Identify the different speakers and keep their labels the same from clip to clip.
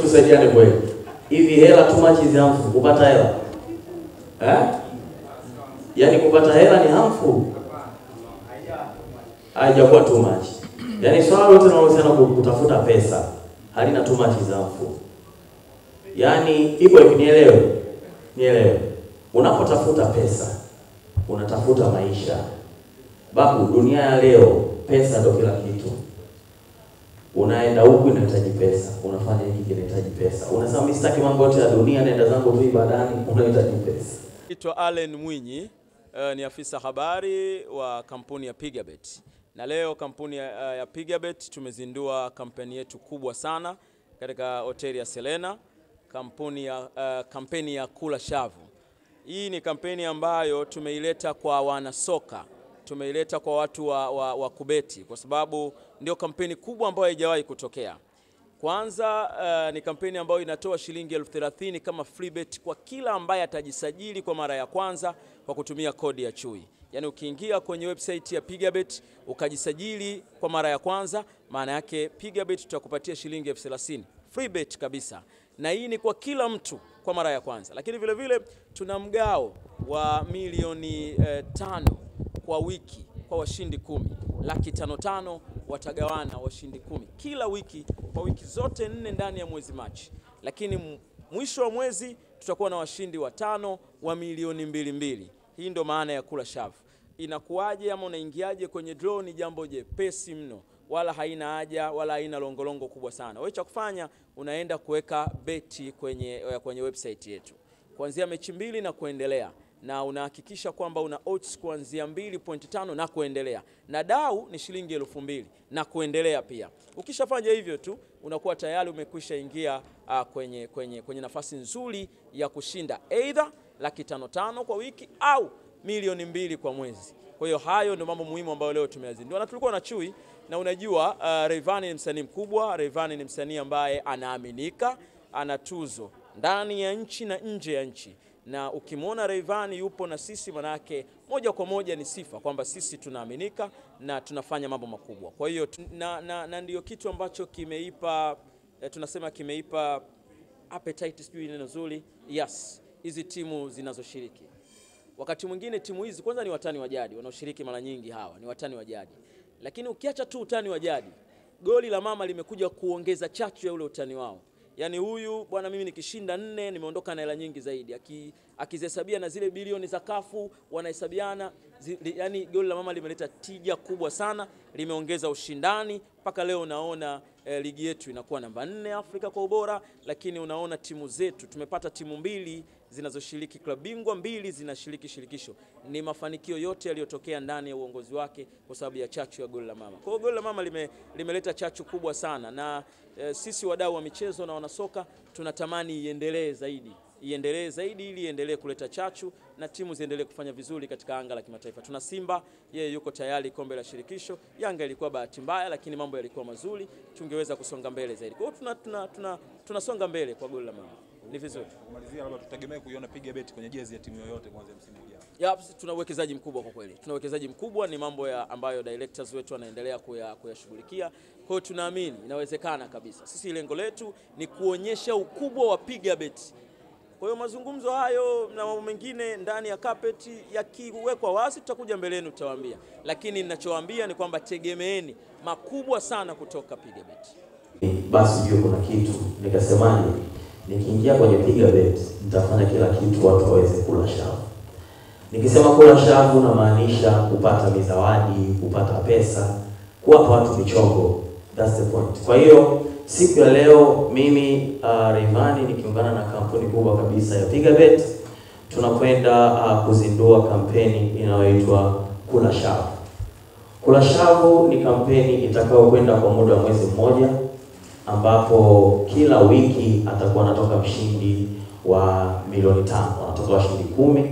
Speaker 1: tusaidiane kweli. Hivi hela too much is harmful, kupata hela. Yaani kupata hela ni harmful. Haijakuwa too much. Yaani swala lote linalohusiana kutafuta pesa halina too much is harmful. Yaani iko nielewe. Unapotafuta pesa, unatafuta maisha. Babu, dunia ya leo pesa ndio kila kitu. Unaenda huku inahitaji pesa, unafanya hiki inahitaji pesa. Unasema mimi sitaki mambo yote ya dunia, naenda zangu tu ibadani, unahitaji pesa.
Speaker 2: Naitwa Allen Mwinyi, ni afisa habari wa kampuni ya Pigabet. Na leo kampuni ya Pigabet tumezindua kampeni yetu kubwa sana katika hoteli ya Selena, kampeni ya Kula Shavu. Hii ni kampeni ambayo tumeileta kwa wanasoka, tumeileta kwa watu wa kubeti, kwa sababu ndio kampeni kubwa ambayo haijawahi kutokea. Kwanza ni kampeni ambayo inatoa shilingi 30,000 kama free bet kwa kila ambaye atajisajili kwa mara ya kwanza kwa kutumia kodi ya Chui. Yaani ukiingia kwenye website ya Pigabet ukajisajili kwa mara ya kwanza, maana yake Pigabet tutakupatia shilingi 30,000 free bet kabisa. Na hii ni kwa kila mtu kwa mara ya kwanza. Lakini vile vile tuna mgao wa milioni 5 kwa wiki kwa washindi 10. 550,000 watagawana washindi 10 kila wiki kwa wiki zote 4 ndani ya mwezi Machi. Lakini mwisho wa mwezi tutakuwa na washindi 5 wa milioni 2. Hii ndio maana ya Kula Shavu. Inakuaje ama unaingiaje kwenye draw? Ni jambo jepesi mno, wala haina haja wala haina longolongo kubwa sana. Wewe cha kufanya unaenda kuweka beti kwenye website yetu kuanzia mechi 2 na kuendelea, na unahakikisha kwamba una odds kuanzia 2.5 na kuendelea, na dau ni shilingi 2,000 na kuendelea pia. Ukishafanya hivyo tu unakuwa tayari umekwisha ingia kwenye nafasi nzuri ya kushinda either 550,000 kwa wiki au milioni 2 kwa mwezi. Kwa hiyo hayo ndio mambo muhimu ambayo leo tumeyazindua, na tulikuwa na Chui. Na unajua Rayvanny ni msanii mkubwa, Rayvanny ni msanii ambaye anaaminika, ana tuzo ndani ya nchi na nje ya nchi. Na ukimwona Rayvanny yupo na sisi, manake moja kwa moja ni sifa kwamba sisi tunaaminika na tunafanya mambo makubwa. Kwa hiyo na ndio kitu ambacho kimeipa tunasema kimeipa appetite, sijui neno zuri. Yes, hizi timu zinazoshiriki. Wakati mwingine timu hizi kwanza ni watani wa jadi, wanaoshiriki mara nyingi hawa ni watani wa jadi. Lakini ukiacha tu utani wa jadi, goli la mama limekuja kuongeza chachu ya ule utani wao. Yaani huyu bwana, mimi nikishinda 4 nimeondoka na hela nyingi zaidi. Akizihesabia na zile bilioni za kafu wanahesabiana, yani goli la mama limeleta tija kubwa sana, limeongeza ushindani. Mpaka leo unaona ligi yetu inakuwa namba 4 Afrika kwa ubora, lakini unaona timu zetu tumepata timu 2 zinazoshiriki klabu bingwa, 2 zinashiriki shirikisho. Ni mafanikio yote yaliyotokea ndani ya uongozi wake kwa sababu ya chachu ya goli la mama. Kwa hiyo goli la mama limeleta chachu kubwa sana, na sisi wadau wa michezo na wanasoka tunatamani iendelee zaidi ili iendelee kuleta chachu na timu ziendelee kufanya vizuri katika anga la kimataifa. Tuna Simba, yeye yuko tayari kombe la shirikisho. Yanga ilikuwa bahati mbaya, lakini mambo yalikuwa mazuri, tungeweza kusonga mbele zaidi. Kwa hiyo tunasonga mbele kwa goli la mama. Ni vizuri.
Speaker 3: Kumalizia, labda tutegemee kuiona Pigabet kwenye jezi ya timu yoyote kuanzia msimu ujao.
Speaker 2: Tuna uwekezaji mkubwa kwa kweli. Tuna uwekezaji mkubwa, ni mambo ambayo directors wetu wanaendelea kuyashughulikia. Kwa hiyo tunaamini inawezekana kabisa. Sisi lengo letu ni kuonyesha ukubwa wa Pigabet. Kwa hiyo mazungumzo hayo na mambo mengine ndani ya carpet yakiwekwa wazi, tutakuja mbeleni tutawaambia. Lakini ninachowaambia ni kwamba tegemeeni makubwa sana kutoka Pigabet.
Speaker 1: Basi hiyo kuna kitu nikasemaje, nikiingia kwenye Pigabet nitafanya kila kitu watu waweze kula shavu. Nikisema kula shavu na maanisha kupata mizawadi, kupata pesa, kuwapa watu michongo. That's the point. Kwa hiyo siku ya leo mimi Rayvanny nikiungana na kampuni kubwa kabisa ya Pigabet tunakwenda kuzindua kampeni inayoitwa Kula Shavu. Kula Shavu ni kampeni itakayokwenda kwa muda wa mwezi mmoja, ambapo kila wiki atakuwa anatoka mshindi wa milioni 5, wanatoka washindi 10,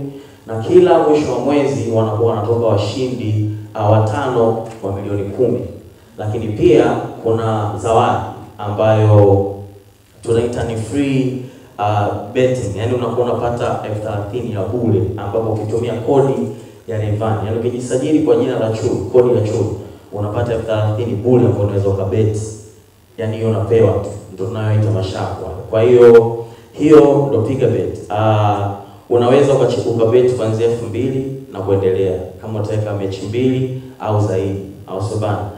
Speaker 1: na kila mwisho wa mwezi wanakuwa wanatoka washindi 5 wa milioni 10. Lakini pia kuna zawadi ambayo tunaita ni free betting, yani unakuwa unapata 30,000 ya bure, ambapo ukitumia kodi ya Rayvanny, yani ukijisajili kwa jina la Chui, kodi ya Chui, unapata 30,000 bure ambapo unaweza ukabet yani hiyo unapewa tu, ndio tunayoita mashavu. Kwa hiyo ndo piga bet. Unaweza ukabet kuanzia 2000 na kuendelea, kama utaweka mechi 2 au zaidi, au sio bana?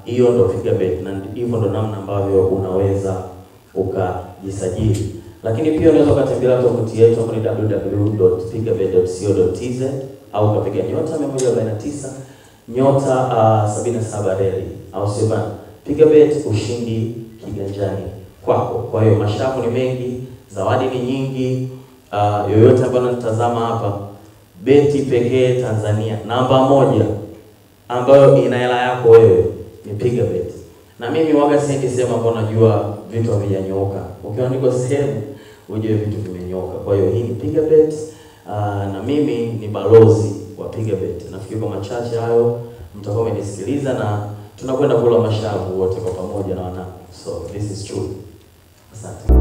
Speaker 1: Hiyo ndo piga bet, na hivyo ndo namna ambavyo unaweza ukajisajili. Lakini pia unaweza ukatembelea tovuti yetu ambayo ni www.pigabet.co.tz au ukapiga nyota 149 nyota 77 reli, au sio bana? Piga bet, ushindi kiganjani kwako. Kwa hiyo mashavu ni mengi, zawadi ni nyingi. Yoyote ambayo unatazama hapa, beti pekee Tanzania namba 1 ambayo ina hela yako wewe ni Piga Bet. Na mimi waga siendi sehemu ambapo najua vitu havijanyooka. Ukiwa niko sehemu ujue vitu vimenyoka. Kwa hiyo hii ni Piga Bet, na mimi ni balozi wa Piga Bet. Nafikiri kwa machache hayo mtakuwa mmenisikiliza, na tunakwenda kula mashavu wote kwa pamoja na wanangu. So this is true. Asante.